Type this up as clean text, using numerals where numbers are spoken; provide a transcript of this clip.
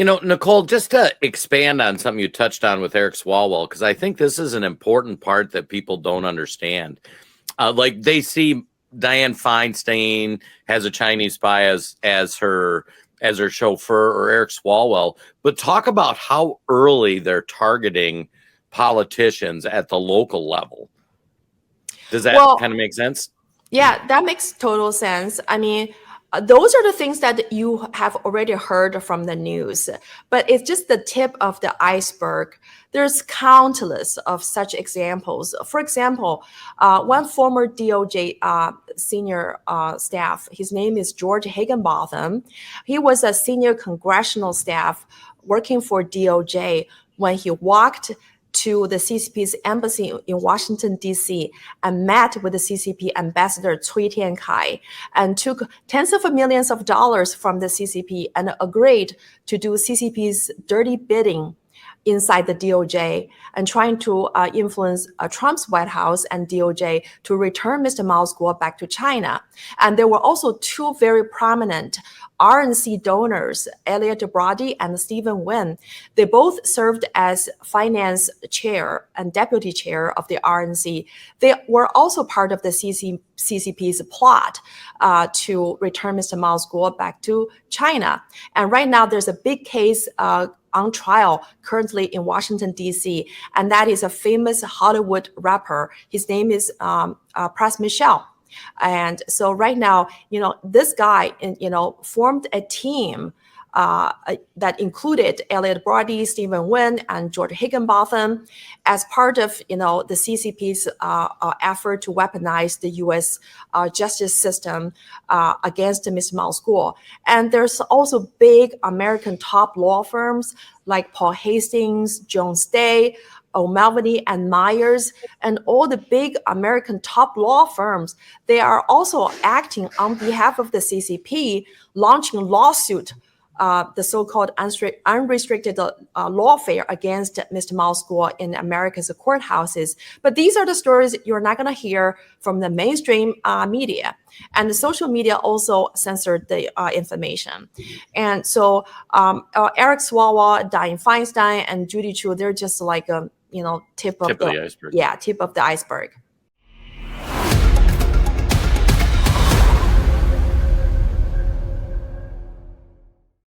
Nicole, just to expand on something you touched on with Eric Swalwell, because I think this is an important part that people don't understand. Like they see Dianne Feinstein has a Chinese spy as her chauffeur, or Eric Swalwell, but talk about how early they're targeting politicians at the local level. Does that kind of make sense? Yeah, that makes total sense. I mean, those are the things that you have already heard from the news, but it's just the tip of the iceberg. There's countless of such examples. For example, one former DOJ senior staff, his name is George Higginbotham. He was a senior congressional staff working for DOJ when he walked to the CCP's embassy in Washington, D.C., and met with the CCP ambassador Cui Tiankai and took tens of millions of dollars from the CCP and agreed to do CCP's dirty bidding inside the DOJ and trying to influence Trump's White House and DOJ to return Mr. Mao's Guo back to China. And there were also two very prominent RNC donors, Elliot Brody and Stephen Wynn. They both served as finance chair and deputy chair of the RNC. They were also part of the CCP's plot to return Mr. Mao's Guo back to China. And right now there's a big case on trial currently in Washington, D.C., and that is a famous Hollywood rapper. His name is Pras Michel. And so right now, this guy, formed a team that included Elliot Brody, Stephen Wynn, and George Higginbotham as part of, the CCP's effort to weaponize the U.S. Justice system against Mr. Mao's Guo. And there's also big American top law firms like Paul Hastings, Jones Day, O'Melveny and Myers, and all the big American top law firms. They are also acting on behalf of the CCP, launching lawsuit, the so-called unrestricted lawfare against Mr. Mao's Guo in America's courthouses. But these are the stories you're not going to hear from the mainstream media. And the social media also censored the information. And so Eric Swalwell, Dianne Feinstein, and Judy Chu, they're just like a tip of the iceberg. Yeah, tip of the iceberg.